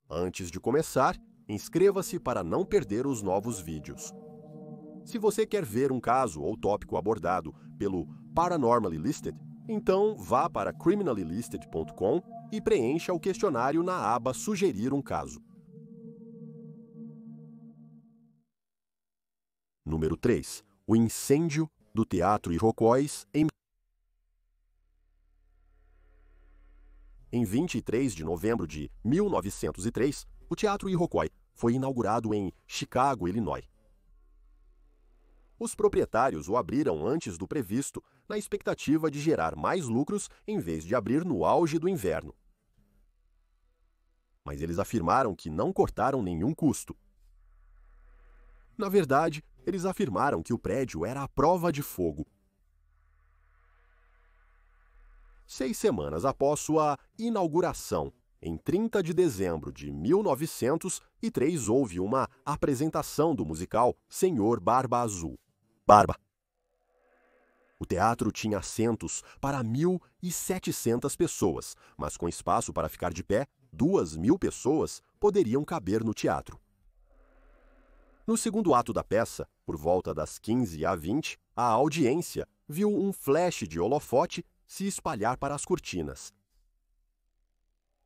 Antes de começar, inscreva-se para não perder os novos vídeos. Se você quer ver um caso ou tópico abordado pelo Paranormally Listed, então vá para criminallylisted.com e preencha o questionário na aba Sugerir um caso. Número 3. O incêndio do Teatro Iroquois Em 23 de novembro de 1903, o Teatro Iroquois foi inaugurado em Chicago, Illinois. Os proprietários o abriram antes do previsto, na expectativa de gerar mais lucros em vez de abrir no auge do inverno. Mas eles afirmaram que não cortaram nenhum custo. Na verdade, eles afirmaram que o prédio era a prova de fogo. 6 semanas após sua inauguração, em 30 de dezembro de 1903, houve uma apresentação do musical Senhor Barba Azul. Barba. O teatro tinha assentos para 1.700 pessoas, mas com espaço para ficar de pé, 2.000 pessoas poderiam caber no teatro. No segundo ato da peça, por volta das 15h20, a audiência viu um flash de holofote se espalhar para as cortinas.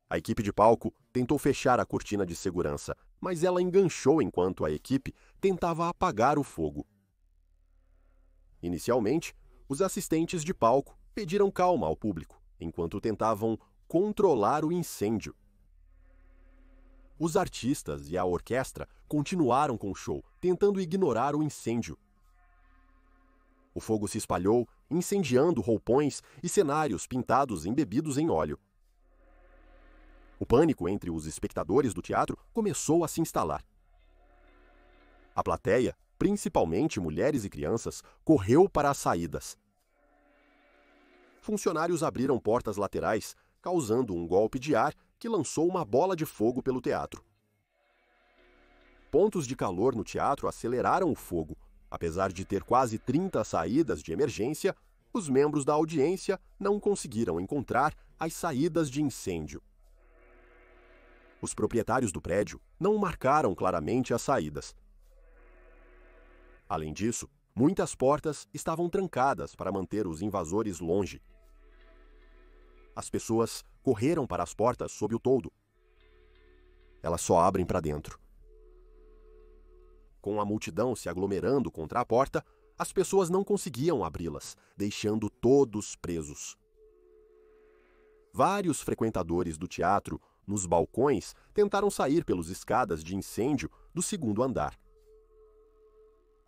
A equipe de palco tentou fechar a cortina de segurança, mas ela enganchou enquanto a equipe tentava apagar o fogo. Inicialmente, os assistentes de palco pediram calma ao público, enquanto tentavam controlar o incêndio. Os artistas e a orquestra continuaram com o show, tentando ignorar o incêndio. O fogo se espalhou, incendiando roupões e cenários pintados embebidos em óleo. O pânico entre os espectadores do teatro começou a se instalar. A plateia, principalmente mulheres e crianças, correu para as saídas. Funcionários abriram portas laterais, causando um golpe de ar que lançou uma bola de fogo pelo teatro. Pontos de calor no teatro aceleraram o fogo. Apesar de ter quase 30 saídas de emergência, os membros da audiência não conseguiram encontrar as saídas de incêndio. Os proprietários do prédio não marcaram claramente as saídas. Além disso, muitas portas estavam trancadas para manter os invasores longe. As pessoas correram para as portas sob o toldo. Elas só abrem para dentro. Com a multidão se aglomerando contra a porta, as pessoas não conseguiam abri-las, deixando todos presos. Vários frequentadores do teatro, nos balcões, tentaram sair pelas escadas de incêndio do segundo andar.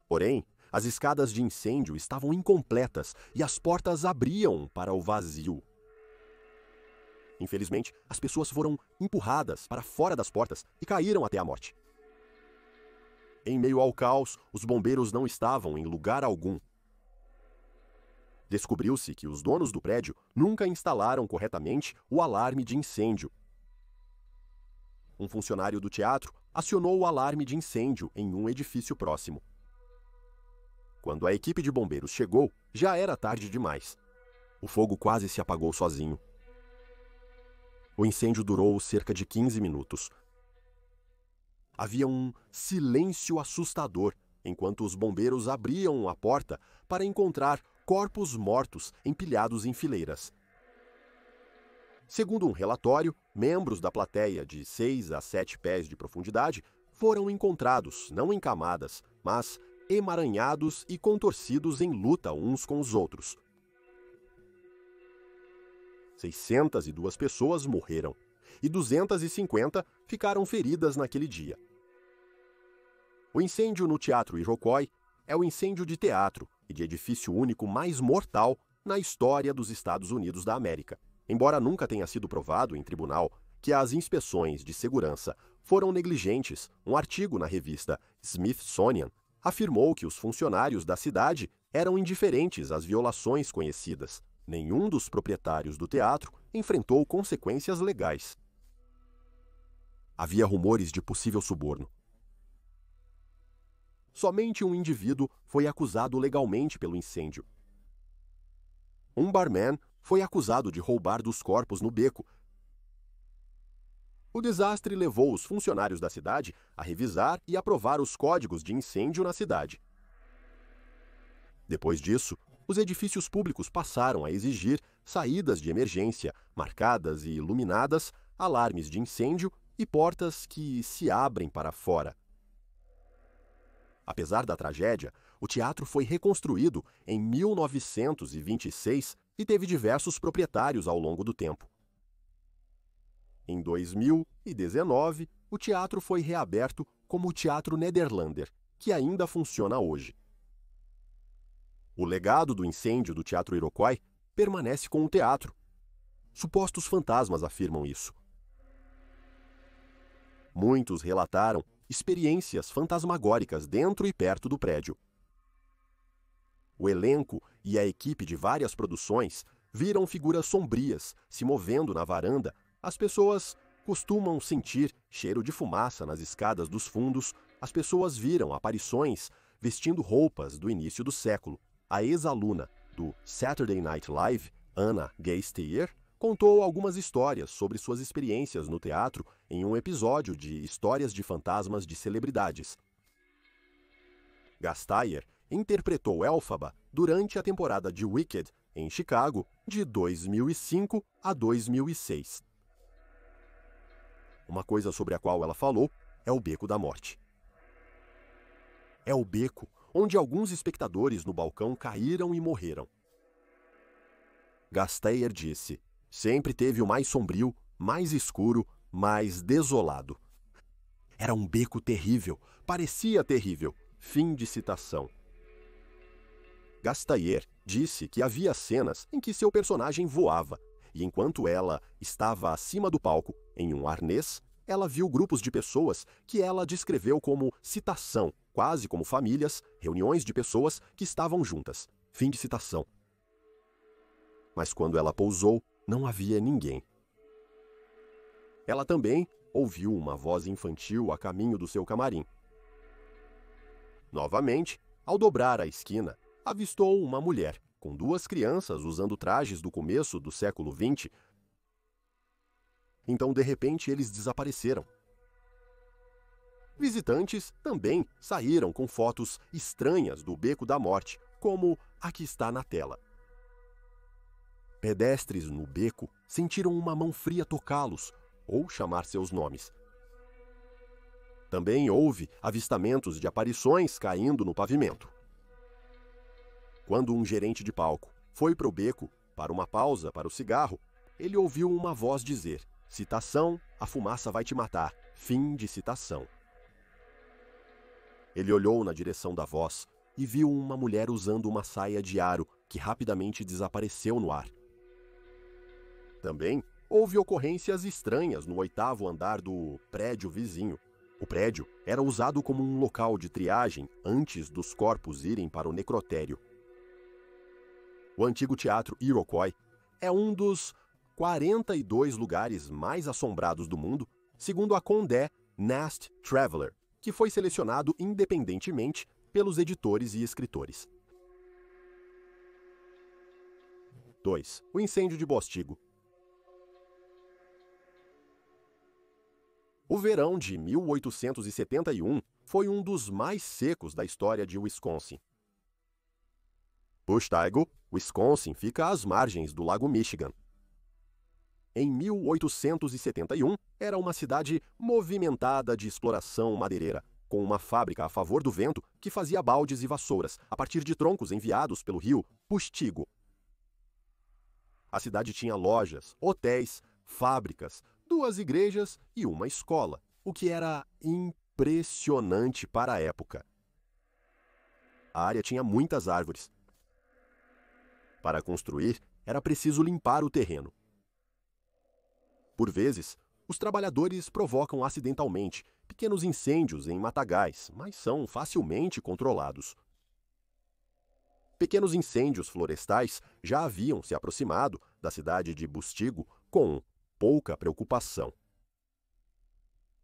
Porém, as escadas de incêndio estavam incompletas e as portas abriam para o vazio. Infelizmente, as pessoas foram empurradas para fora das portas e caíram até a morte. Em meio ao caos, os bombeiros não estavam em lugar algum. Descobriu-se que os donos do prédio nunca instalaram corretamente o alarme de incêndio. Um funcionário do teatro acionou o alarme de incêndio em um edifício próximo. Quando a equipe de bombeiros chegou, já era tarde demais. O fogo quase se apagou sozinho. O incêndio durou cerca de 15 minutos. Havia um silêncio assustador enquanto os bombeiros abriam a porta para encontrar corpos mortos empilhados em fileiras. Segundo um relatório, membros da plateia de 6 a 7 pés de profundidade foram encontrados, não em camadas, mas emaranhados e contorcidos em luta uns com os outros. 602 pessoas morreram e 250 ficaram feridas naquele dia. O incêndio no Teatro Iroquois é o incêndio de teatro e de edifício único mais mortal na história dos Estados Unidos da América. Embora nunca tenha sido provado em tribunal que as inspeções de segurança foram negligentes, um artigo na revista Smithsonian afirmou que os funcionários da cidade eram indiferentes às violações conhecidas. Nenhum dos proprietários do teatro enfrentou consequências legais. Havia rumores de possível suborno. Somente um indivíduo foi acusado legalmente pelo incêndio. Um barman foi acusado de roubar dos corpos no beco. O desastre levou os funcionários da cidade a revisar e aprovar os códigos de incêndio na cidade. Depois disso, os edifícios públicos passaram a exigir saídas de emergência marcadas e iluminadas, alarmes de incêndio e portas que se abrem para fora. Apesar da tragédia, o teatro foi reconstruído em 1926 e teve diversos proprietários ao longo do tempo. Em 2019, o teatro foi reaberto como o Teatro Nederlander, que ainda funciona hoje. O legado do incêndio do Teatro Iroquois permanece com o teatro. Supostos fantasmas afirmam isso. Muitos relataram experiências fantasmagóricas dentro e perto do prédio. O elenco e a equipe de várias produções viram figuras sombrias se movendo na varanda. As pessoas costumam sentir cheiro de fumaça nas escadas dos fundos. As pessoas viram aparições vestindo roupas do início do século. A ex-aluna do Saturday Night Live, Anna Gasteyer, contou algumas histórias sobre suas experiências no teatro em um episódio de Histórias de Fantasmas de Celebridades. Gasteyer interpretou Elphaba durante a temporada de Wicked, em Chicago, de 2005 a 2006. Uma coisa sobre a qual ela falou é o Beco da Morte. É o beco onde alguns espectadores no balcão caíram e morreram. Gasteyer disse: sempre teve o mais sombrio, mais escuro, mais desolado. Era um beco terrível, parecia terrível. Fim de citação. Gasteyer disse que havia cenas em que seu personagem voava, e enquanto ela estava acima do palco, em um arnês, ela viu grupos de pessoas que ela descreveu como citação, quase como famílias, reuniões de pessoas que estavam juntas. Fim de citação. Mas quando ela pousou, não havia ninguém. Ela também ouviu uma voz infantil a caminho do seu camarim. Novamente, ao dobrar a esquina, avistou uma mulher, com duas crianças usando trajes do começo do século XX. Então, de repente, eles desapareceram. Visitantes também saíram com fotos estranhas do Beco da Morte, como a que está na tela. Pedestres no beco sentiram uma mão fria tocá-los ou chamar seus nomes. Também houve avistamentos de aparições caindo no pavimento. Quando um gerente de palco foi para o beco para uma pausa para o cigarro, ele ouviu uma voz dizer: citação, a fumaça vai te matar. Fim de citação. Ele olhou na direção da voz e viu uma mulher usando uma saia de aro que rapidamente desapareceu no ar. Também houve ocorrências estranhas no 8º andar do prédio vizinho. O prédio era usado como um local de triagem antes dos corpos irem para o necrotério. O antigo Teatro Iroquois é um dos 42 lugares mais assombrados do mundo, segundo a Condé Nast Traveler, que foi selecionado independentemente pelos editores e escritores. 2. O incêndio de Bostigo. O verão de 1871 foi um dos mais secos da história de Wisconsin. Bushtigo, Wisconsin, fica às margens do Lago Michigan. Em 1871, era uma cidade movimentada de exploração madeireira, com uma fábrica a favor do vento que fazia baldes e vassouras a partir de troncos enviados pelo rio Bustigo. A cidade tinha lojas, hotéis, fábricas, 2 igrejas e uma escola, o que era impressionante para a época. A área tinha muitas árvores. Para construir, era preciso limpar o terreno. Por vezes, os trabalhadores provocam acidentalmente pequenos incêndios em matagais, mas são facilmente controlados. Pequenos incêndios florestais já haviam se aproximado da cidade de Bustigo com pouca preocupação.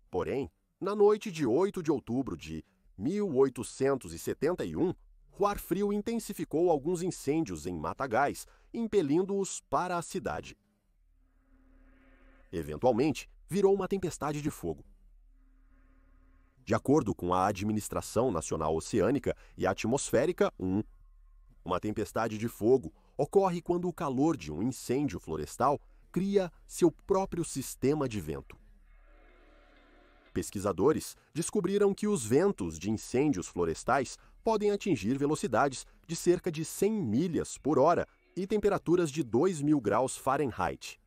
Porém, na noite de 8 de outubro de 1871, o ar frio intensificou alguns incêndios em matagais, impelindo-os para a cidade. Eventualmente, virou uma tempestade de fogo. De acordo com a Administração Nacional Oceânica e Atmosférica, uma tempestade de fogo ocorre quando o calor de um incêndio florestal cria seu próprio sistema de vento. Pesquisadores descobriram que os ventos de incêndios florestais podem atingir velocidades de cerca de 100 milhas por hora e temperaturas de 2.000 graus Fahrenheit.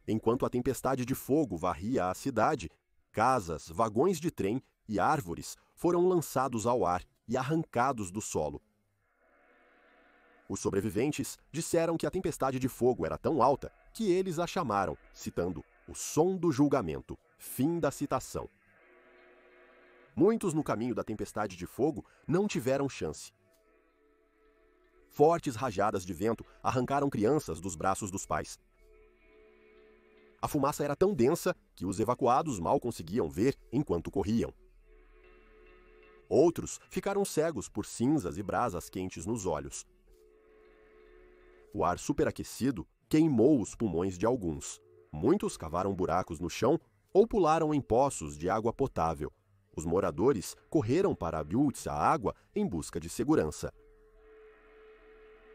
Enquanto a tempestade de fogo varria a cidade, casas, vagões de trem e árvores foram lançados ao ar e arrancados do solo. Os sobreviventes disseram que a tempestade de fogo era tão alta que eles a chamaram, citando, o som do julgamento. Fim da citação. Muitos no caminho da tempestade de fogo não tiveram chance. Fortes rajadas de vento arrancaram crianças dos braços dos pais. A fumaça era tão densa que os evacuados mal conseguiam ver enquanto corriam. Outros ficaram cegos por cinzas e brasas quentes nos olhos. O ar superaquecido queimou os pulmões de alguns. Muitos cavaram buracos no chão ou pularam em poços de água potável. Os moradores correram para buttes à água em busca de segurança.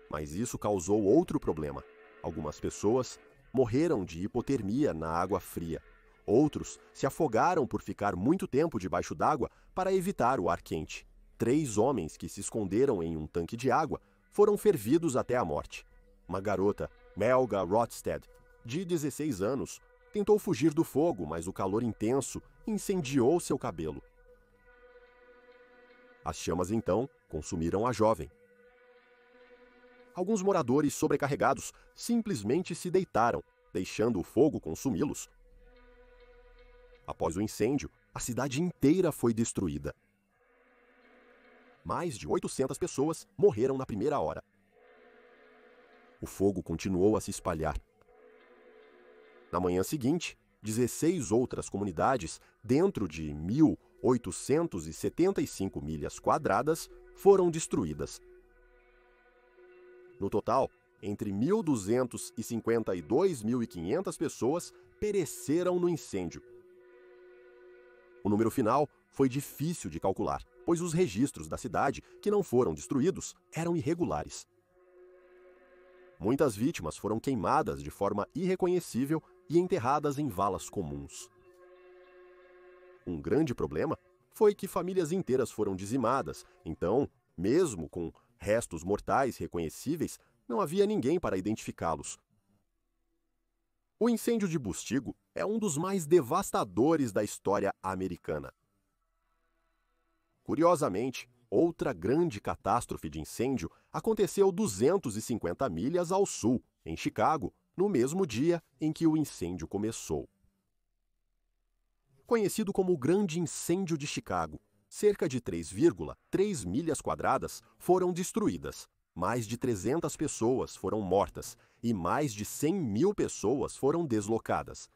Mas isso causou outro problema. Algumas pessoas morreram de hipotermia na água fria. Outros se afogaram por ficar muito tempo debaixo d'água para evitar o ar quente. 3 homens que se esconderam em um tanque de água foram fervidos até a morte. Uma garota, Melga Rotstead, de 16 anos, tentou fugir do fogo, mas o calor intenso incendiou seu cabelo. As chamas então consumiram a jovem. Alguns moradores sobrecarregados simplesmente se deitaram, deixando o fogo consumi-los. Após o incêndio, a cidade inteira foi destruída. Mais de 800 pessoas morreram na primeira hora. O fogo continuou a se espalhar. Na manhã seguinte, 16 outras comunidades, dentro de 1.875 milhas quadradas, foram destruídas. No total, entre 1.250 e 2.500 pessoas pereceram no incêndio. O número final foi difícil de calcular, pois os registros da cidade que não foram destruídos eram irregulares. Muitas vítimas foram queimadas de forma irreconhecível e enterradas em valas comuns. Um grande problema foi que famílias inteiras foram dizimadas, então, mesmo com restos mortais reconhecíveis, não havia ninguém para identificá-los. O incêndio de Bustigo é um dos mais devastadores da história americana. Curiosamente, outra grande catástrofe de incêndio aconteceu 250 milhas ao sul, em Chicago, no mesmo dia em que o incêndio começou. Conhecido como o Grande Incêndio de Chicago, cerca de 3,3 milhas quadradas foram destruídas, mais de 300 pessoas foram mortas e mais de 100.000 pessoas foram deslocadas.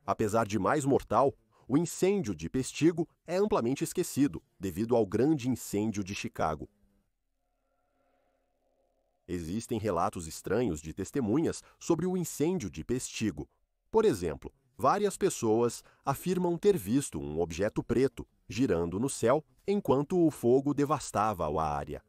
Apesar de mais mortal, o incêndio de Pestigo é amplamente esquecido devido ao Grande Incêndio de Chicago. Existem relatos estranhos de testemunhas sobre o incêndio de Pestigo. Por exemplo, várias pessoas afirmam ter visto um objeto preto girando no céu enquanto o fogo devastava a área.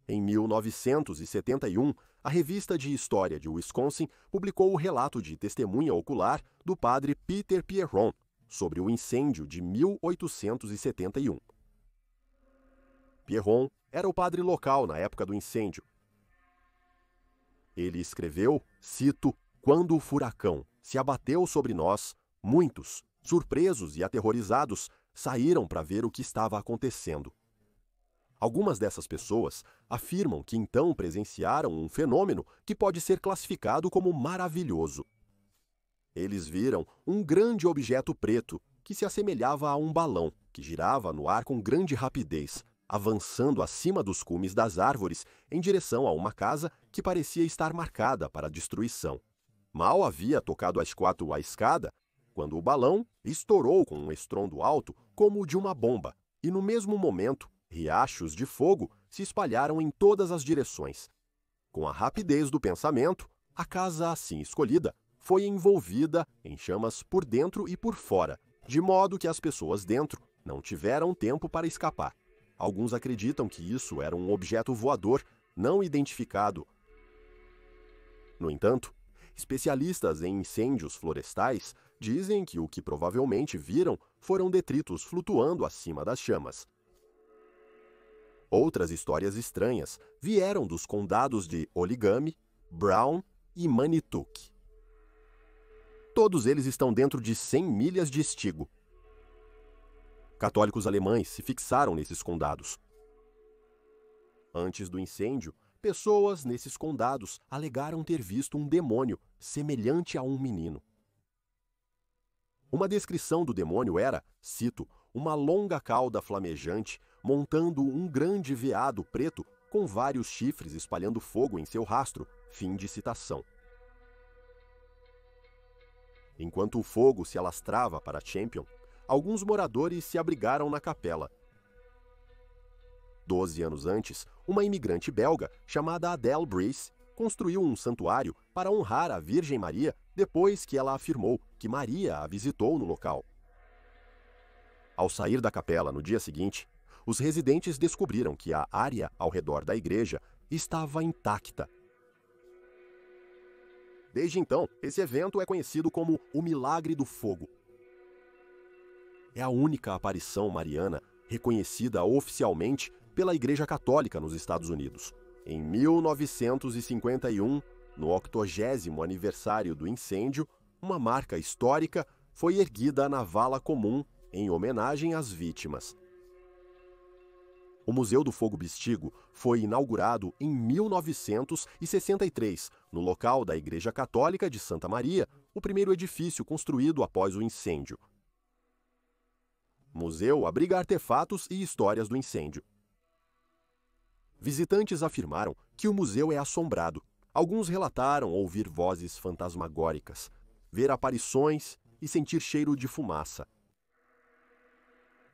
Em 1971, a revista de História de Wisconsin publicou o relato de testemunha ocular do padre Peter Pierron sobre o incêndio de 1871. Pierron era o padre local na época do incêndio. Ele escreveu, cito, "Quando o furacão se abateu sobre nós, muitos, surpresos e aterrorizados, saíram para ver o que estava acontecendo. Algumas dessas pessoas afirmam que então presenciaram um fenômeno que pode ser classificado como maravilhoso. Eles viram um grande objeto preto que se assemelhava a um balão que girava no ar com grande rapidez, avançando acima dos cumes das árvores em direção a uma casa que parecia estar marcada para destruição. Mal havia tocado a escada, quando o balão estourou com um estrondo alto como o de uma bomba, e no mesmo momento, riachos de fogo se espalharam em todas as direções. Com a rapidez do pensamento, A casa assim escolhida foi envolvida em chamas por dentro e por fora, de modo que as pessoas dentro não tiveram tempo para escapar. Alguns acreditam que isso era um objeto voador não identificado. No entanto, especialistas em incêndios florestais dizem que o que provavelmente viram foram detritos flutuando acima das chamas. Outras histórias estranhas vieram dos condados de Oligami, Brown e Manitouk. Todos eles estão dentro de 100 milhas de Estigo. Católicos alemães se fixaram nesses condados. Antes do incêndio, pessoas nesses condados alegaram ter visto um demônio semelhante a um menino. Uma descrição do demônio era, cito, uma longa cauda flamejante montando um grande veado preto com vários chifres espalhando fogo em seu rastro, fim de citação. Enquanto o fogo se alastrava para Champion, alguns moradores se abrigaram na capela. 12 anos antes, uma imigrante belga chamada Adele Brice construiu um santuário para honrar a Virgem Maria depois que ela afirmou que Maria a visitou no local. Ao sair da capela no dia seguinte, os residentes descobriram que a área ao redor da igreja estava intacta. Desde então, esse evento é conhecido como o Milagre do Fogo. É a única aparição mariana reconhecida oficialmente pela Igreja Católica nos Estados Unidos. Em 1951, no 80º aniversário do incêndio, uma marca histórica foi erguida na vala comum em homenagem às vítimas. O Museu do Fogo Bexigo foi inaugurado em 1963, no local da Igreja Católica de Santa Maria, o primeiro edifício construído após o incêndio. O museu abriga artefatos e histórias do incêndio. Visitantes afirmaram que o museu é assombrado. Alguns relataram ouvir vozes fantasmagóricas, ver aparições e sentir cheiro de fumaça.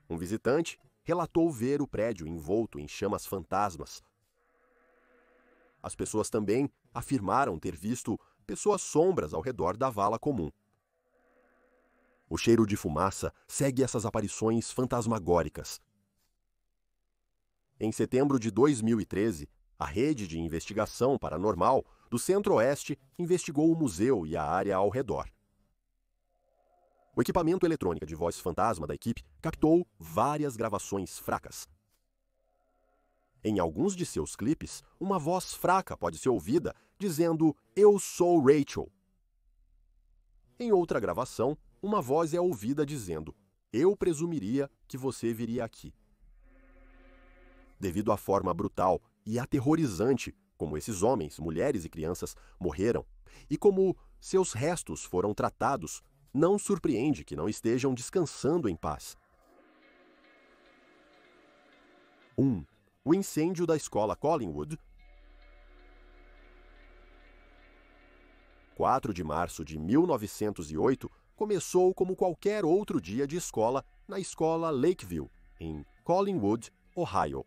Um visitante relatou ver o prédio envolto em chamas fantasmas. As pessoas também afirmaram ter visto pessoas sombras ao redor da vala comum. O cheiro de fumaça segue essas aparições fantasmagóricas. Em setembro de 2013, a Rede de Investigação Paranormal do Centro-Oeste investigou o museu e a área ao redor. O equipamento eletrônico de voz fantasma da equipe captou várias gravações fracas. Em alguns de seus clipes, uma voz fraca pode ser ouvida dizendo "Eu sou Rachel". Em outra gravação, uma voz é ouvida dizendo "Eu presumiria que você viria aqui". Devido à forma brutal e aterrorizante como esses homens, mulheres e crianças morreram, e como seus restos foram tratados, não surpreende que não estejam descansando em paz. 1. O incêndio da escola Collingwood. 4 de março de 1908 começou como qualquer outro dia de escola na escola Lakeview, em Collingwood, Ohio.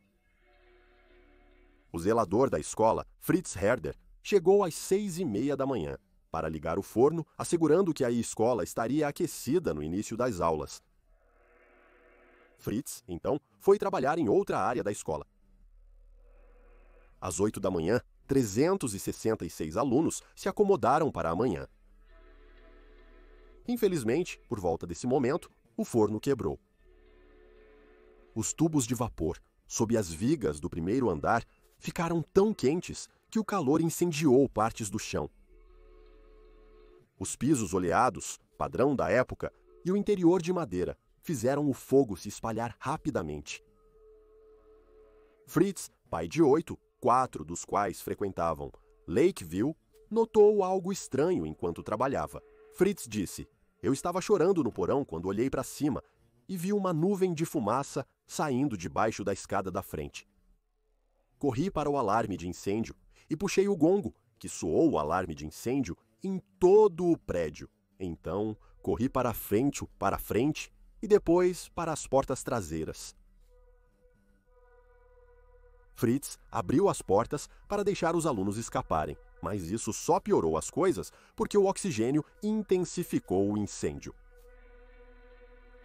O zelador da escola, Fritz Herder, chegou às 6h30 da manhã para ligar o forno, assegurando que a escola estaria aquecida no início das aulas. Fritz, então, foi trabalhar em outra área da escola. Às 8 da manhã, 366 alunos se acomodaram para amanhã. Infelizmente, por volta desse momento, o forno quebrou. Os tubos de vapor, sob as vigas do primeiro andar, ficaram tão quentes que o calor incendiou partes do chão. Os pisos oleados, padrão da época, e o interior de madeira fizeram o fogo se espalhar rapidamente. Fritz, pai de 8, 4 dos quais frequentavam Lakeview, notou algo estranho enquanto trabalhava. Fritz disse: "Eu estava chorando no porão quando olhei para cima e vi uma nuvem de fumaça saindo debaixo da escada da frente. Corri para o alarme de incêndio e puxei o gongo, que soou o alarme de incêndio em todo o prédio. Então, corri para a frente e depois para as portas traseiras." Fritz abriu as portas para deixar os alunos escaparem, mas isso só piorou as coisas porque o oxigênio intensificou o incêndio.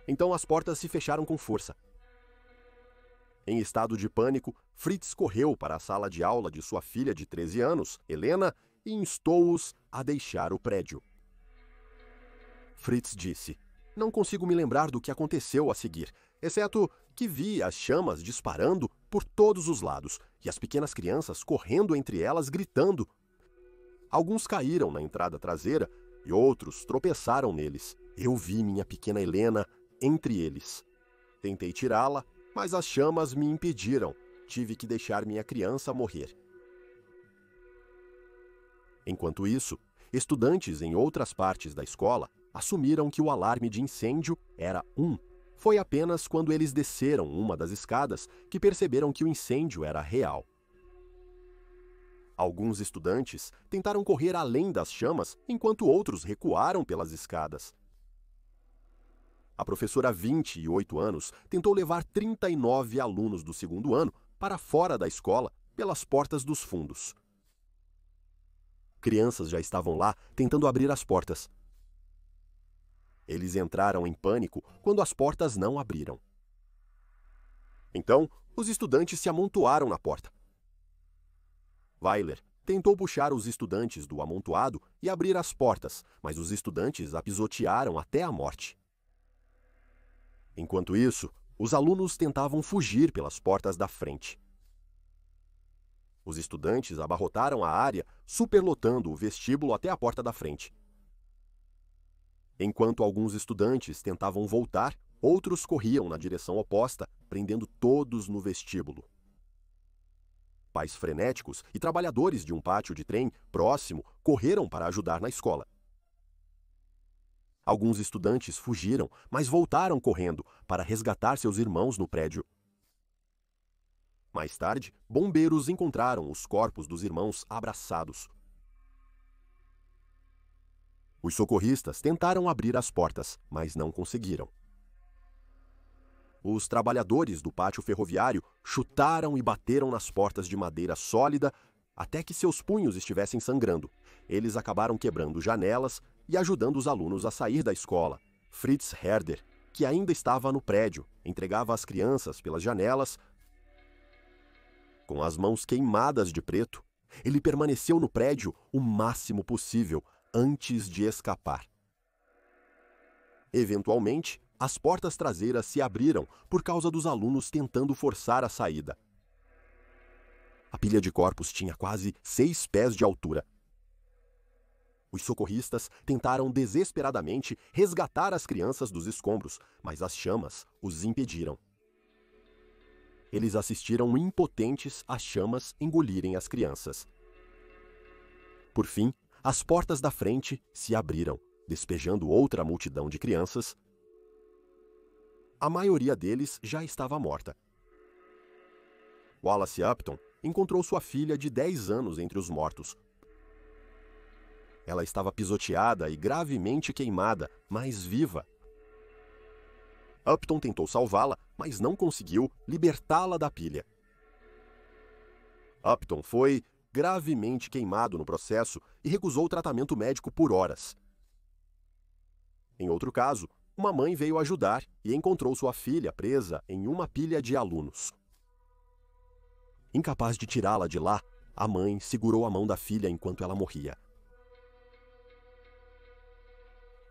Então as portas se fecharam com força. Em estado de pânico, Fritz correu para a sala de aula de sua filha de 13 anos, Helena, e instou-os a deixar o prédio. Fritz disse: "Não consigo me lembrar do que aconteceu a seguir, exceto que vi as chamas disparando por todos os lados e as pequenas crianças correndo entre elas gritando. Alguns caíram na entrada traseira e outros tropeçaram neles. Eu vi minha pequena Helena entre eles. Tentei tirá-la, mas as chamas me impediram. Tive que deixar minha criança morrer." Enquanto isso, estudantes em outras partes da escola assumiram que o alarme de incêndio era 1. Foi apenas quando eles desceram uma das escadas que perceberam que o incêndio era real. Alguns estudantes tentaram correr além das chamas, enquanto outros recuaram pelas escadas. A professora, 28 anos, tentou levar 39 alunos do segundo ano para fora da escola pelas portas dos fundos. Crianças já estavam lá tentando abrir as portas. Eles entraram em pânico quando as portas não abriram. Então, os estudantes se amontoaram na porta. Weiler tentou puxar os estudantes do amontoado e abrir as portas, mas os estudantes a pisotearam até a morte. Enquanto isso, os alunos tentavam fugir pelas portas da frente. Os estudantes abarrotaram a área, superlotando o vestíbulo até a porta da frente. Enquanto alguns estudantes tentavam voltar, outros corriam na direção oposta, prendendo todos no vestíbulo. Pais frenéticos e trabalhadores de um pátio de trem próximo correram para ajudar na escola. Alguns estudantes fugiram, mas voltaram correndo para resgatar seus irmãos no prédio. Mais tarde, bombeiros encontraram os corpos dos irmãos abraçados. Os socorristas tentaram abrir as portas, mas não conseguiram. Os trabalhadores do pátio ferroviário chutaram e bateram nas portas de madeira sólida até que seus punhos estivessem sangrando. Eles acabaram quebrando janelas e ajudando os alunos a sair da escola. Fritz Herder, que ainda estava no prédio, entregava as crianças pelas janelas. Com as mãos queimadas de preto, ele permaneceu no prédio o máximo possível antes de escapar. Eventualmente, as portas traseiras se abriram por causa dos alunos tentando forçar a saída. A pilha de corpos tinha quase 6 pés de altura. Os socorristas tentaram desesperadamente resgatar as crianças dos escombros, mas as chamas os impediram. Eles assistiram impotentes às chamas engolirem as crianças. Por fim, as portas da frente se abriram, despejando outra multidão de crianças. A maioria deles já estava morta. Wallace Upton encontrou sua filha de 10 anos entre os mortos. Ela estava pisoteada e gravemente queimada, mas viva. Upton tentou salvá-la, mas não conseguiu libertá-la da pilha. Upton foi gravemente queimado no processo e recusou o tratamento médico por horas. Em outro caso, uma mãe veio ajudar e encontrou sua filha presa em uma pilha de alunos. Incapaz de tirá-la de lá, a mãe segurou a mão da filha enquanto ela morria.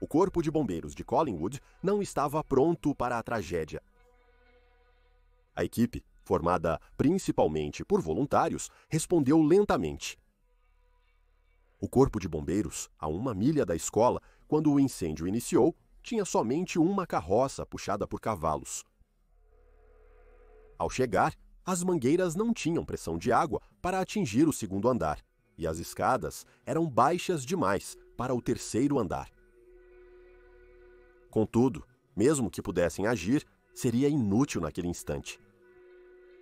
O corpo de bombeiros de Collingwood não estava pronto para a tragédia. A equipe, formada principalmente por voluntários, respondeu lentamente. O corpo de bombeiros, a 1 milha da escola, quando o incêndio iniciou, tinha somente uma carroça puxada por cavalos. Ao chegar, as mangueiras não tinham pressão de água para atingir o segundo andar, e as escadas eram baixas demais para o terceiro andar. Contudo, mesmo que pudessem agir, seria inútil naquele instante.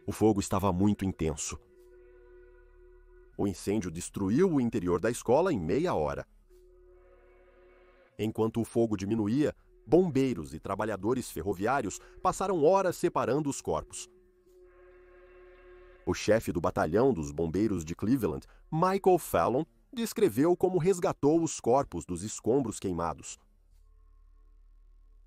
O fogo estava muito intenso. O incêndio destruiu o interior da escola em meia hora. Enquanto o fogo diminuía, bombeiros e trabalhadores ferroviários passaram horas separando os corpos. O chefe do batalhão dos bombeiros de Cleveland, Michael Fallon, descreveu como resgatou os corpos dos escombros queimados.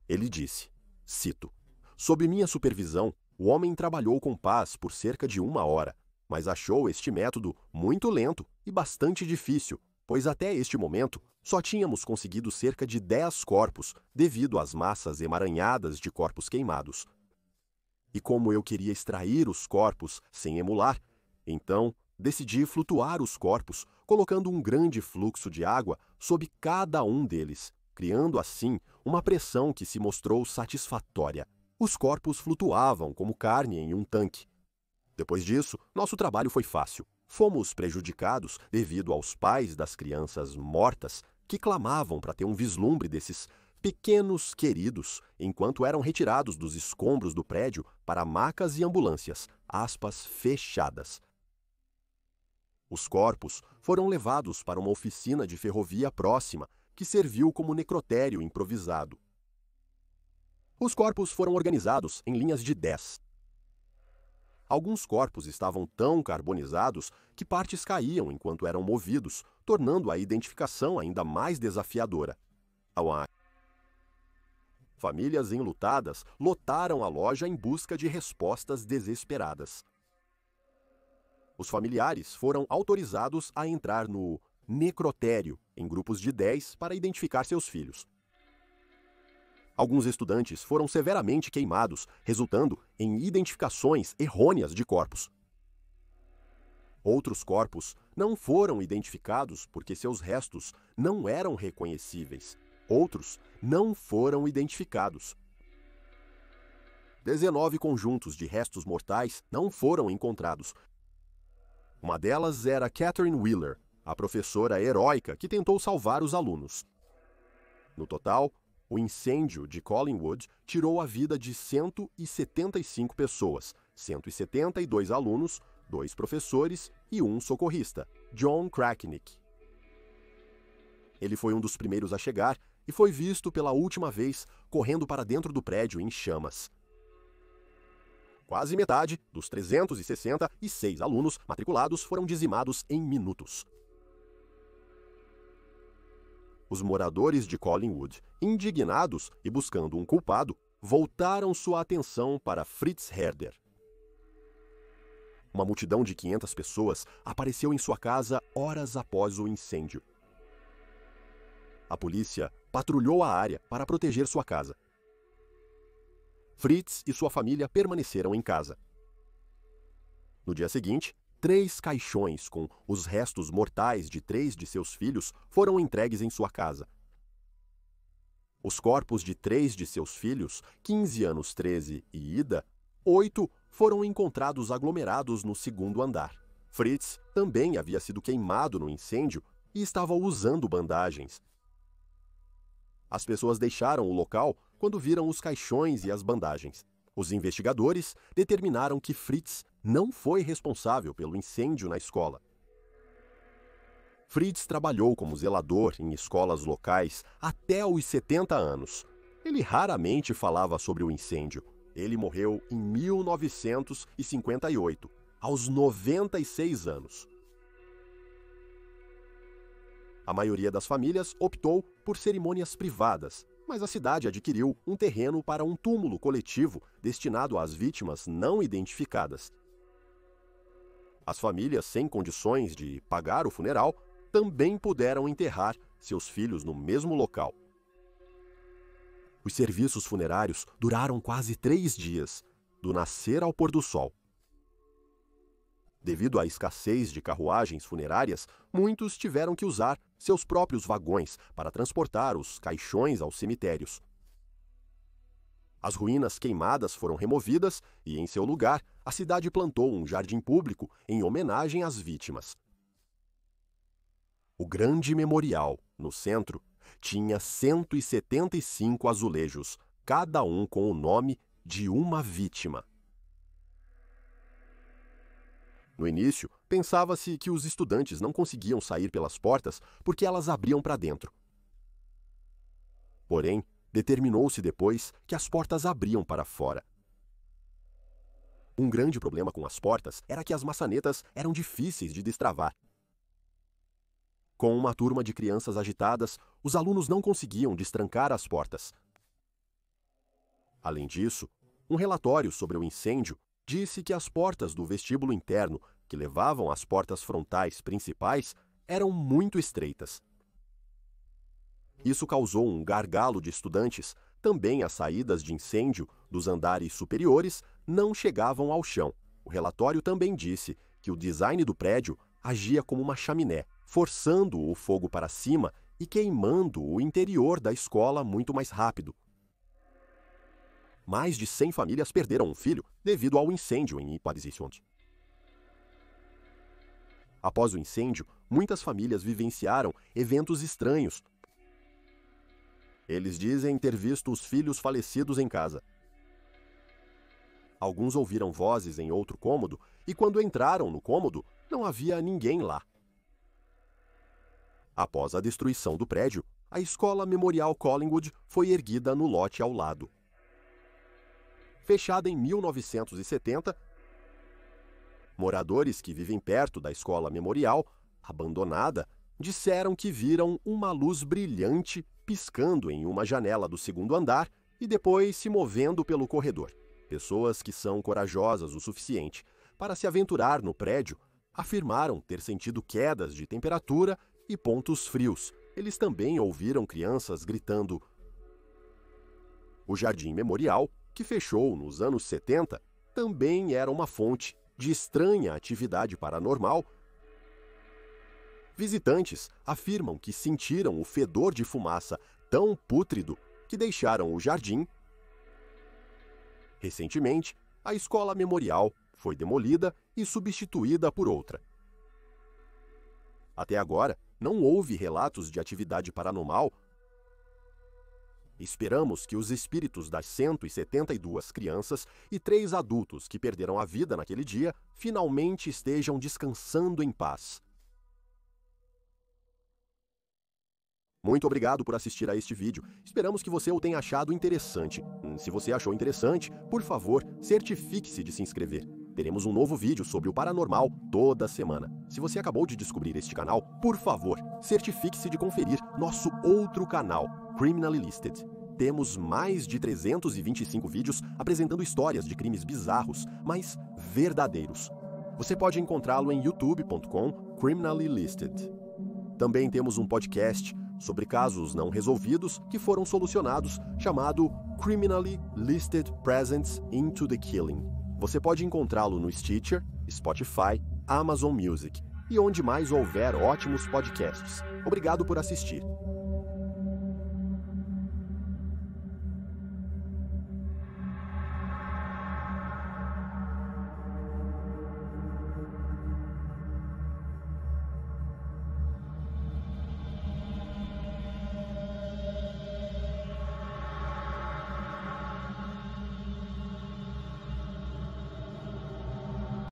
Ele disse, cito, "Sob minha supervisão, o homem trabalhou com paz por cerca de 1 hora, mas achou este método muito lento e bastante difícil, pois até este momento só tínhamos conseguido cerca de 10 corpos devido às massas emaranhadas de corpos queimados. E como eu queria extrair os corpos sem emular, então decidi flutuar os corpos, colocando um grande fluxo de água sob cada um deles, criando assim uma pressão que se mostrou satisfatória. Os corpos flutuavam como carne em um tanque. Depois disso, nosso trabalho foi fácil. Fomos prejudicados devido aos pais das crianças mortas que clamavam para ter um vislumbre desses pequenos queridos enquanto eram retirados dos escombros do prédio para macas e ambulâncias, aspas fechadas. Os corpos foram levados para uma oficina de ferrovia próxima, que serviu como necrotério improvisado. Os corpos foram organizados em linhas de 10. Alguns corpos estavam tão carbonizados que partes caíam enquanto eram movidos, tornando a identificação ainda mais desafiadora. Famílias enlutadas lotaram a loja em busca de respostas desesperadas. Os familiares foram autorizados a entrar no necrotério em grupos de 10 para identificar seus filhos. Alguns estudantes foram severamente queimados, resultando em identificações errôneas de corpos. Outros corpos não foram identificados porque seus restos não eram reconhecíveis. Outros não foram identificados. 19 conjuntos de restos mortais não foram encontrados. Uma delas era Catherine Wheeler, a professora heróica que tentou salvar os alunos. No total, o incêndio de Collingwood tirou a vida de 175 pessoas, 172 alunos, 2 professores e 1 socorrista, John Krakenick. Ele foi um dos primeiros a chegar e foi visto pela última vez correndo para dentro do prédio em chamas. Quase metade dos 366 alunos matriculados foram dizimados em minutos. Os moradores de Collingwood, indignados e buscando um culpado, voltaram sua atenção para Fritz Herder. Uma multidão de 500 pessoas apareceu em sua casa horas após o incêndio. A polícia patrulhou a área para proteger sua casa. Fritz e sua família permaneceram em casa. No dia seguinte, 3 caixões com os restos mortais de 3 de seus filhos foram entregues em sua casa. Os corpos de 3 de seus filhos, 15 anos 13 e Ida, 8, foram encontrados aglomerados no 2º andar. Fritz também havia sido queimado no incêndio e estava usando bandagens. As pessoas deixaram o local quando viram os caixões e as bandagens. Os investigadores determinaram que Fritz não foi responsável pelo incêndio na escola. Fritz trabalhou como zelador em escolas locais até os 70 anos. Ele raramente falava sobre o incêndio. Ele morreu em 1958, aos 96 anos. A maioria das famílias optou por cerimônias privadas, mas a cidade adquiriu um terreno para um túmulo coletivo destinado às vítimas não identificadas. As famílias sem condições de pagar o funeral também puderam enterrar seus filhos no mesmo local. Os serviços funerários duraram quase 3 dias, do nascer ao pôr do sol. Devido à escassez de carruagens funerárias, muitos tiveram que usar seus próprios vagões para transportar os caixões aos cemitérios. As ruínas queimadas foram removidas e, em seu lugar, a cidade plantou um jardim público em homenagem às vítimas. O grande memorial, no centro, tinha 175 azulejos, cada um com o nome de uma vítima. No início, pensava-se que os estudantes não conseguiam sair pelas portas porque elas abriam para dentro. Porém, determinou-se depois que as portas abriam para fora. Um grande problema com as portas era que as maçanetas eram difíceis de destravar. Com uma turma de crianças agitadas, os alunos não conseguiam destrancar as portas. Além disso, um relatório sobre o incêndio disse que as portas do vestíbulo interno, que levavam às portas frontais principais, eram muito estreitas. Isso causou um gargalo de estudantes. Também as saídas de incêndio dos andares superiores não chegavam ao chão. O relatório também disse que o design do prédio agia como uma chaminé, forçando o fogo para cima e queimando o interior da escola muito mais rápido. Mais de 100 famílias perderam um filho devido ao incêndio em Paris-Isonde. Após o incêndio, muitas famílias vivenciaram eventos estranhos. Eles dizem ter visto os filhos falecidos em casa. Alguns ouviram vozes em outro cômodo e, quando entraram no cômodo, não havia ninguém lá. Após a destruição do prédio, a Escola Memorial Collingwood foi erguida no lote ao lado. Fechada em 1970, moradores que vivem perto da Escola Memorial, abandonada, disseram que viram uma luz brilhante piscando em uma janela do segundo andar e depois se movendo pelo corredor. Pessoas que são corajosas o suficiente para se aventurar no prédio afirmaram ter sentido quedas de temperatura e pontos frios. Eles também ouviram crianças gritando. O Jardim Memorial, que fechou nos anos 70, também era uma fonte de estranha atividade paranormal. Visitantes afirmam que sentiram o fedor de fumaça tão pútrido que deixaram o jardim. Recentemente, a Escola Memorial foi demolida e substituída por outra. Até agora, não houve relatos de atividade paranormal. Esperamos que os espíritos das 172 crianças e 3 adultos que perderam a vida naquele dia finalmente estejam descansando em paz. Muito obrigado por assistir a este vídeo. Esperamos que você o tenha achado interessante. Se você achou interessante, por favor, certifique-se de se inscrever. Teremos um novo vídeo sobre o paranormal toda semana. Se você acabou de descobrir este canal, por favor, certifique-se de conferir nosso outro canal, Criminally Listed. Temos mais de 325 vídeos apresentando histórias de crimes bizarros, mas verdadeiros. Você pode encontrá-lo em youtube.com/criminallylisted. Também temos um podcast sobre casos não resolvidos que foram solucionados, chamado Criminally Listed Presents into the Killing. Você pode encontrá-lo no Stitcher, Spotify, Amazon Music e onde mais houver ótimos podcasts. Obrigado por assistir.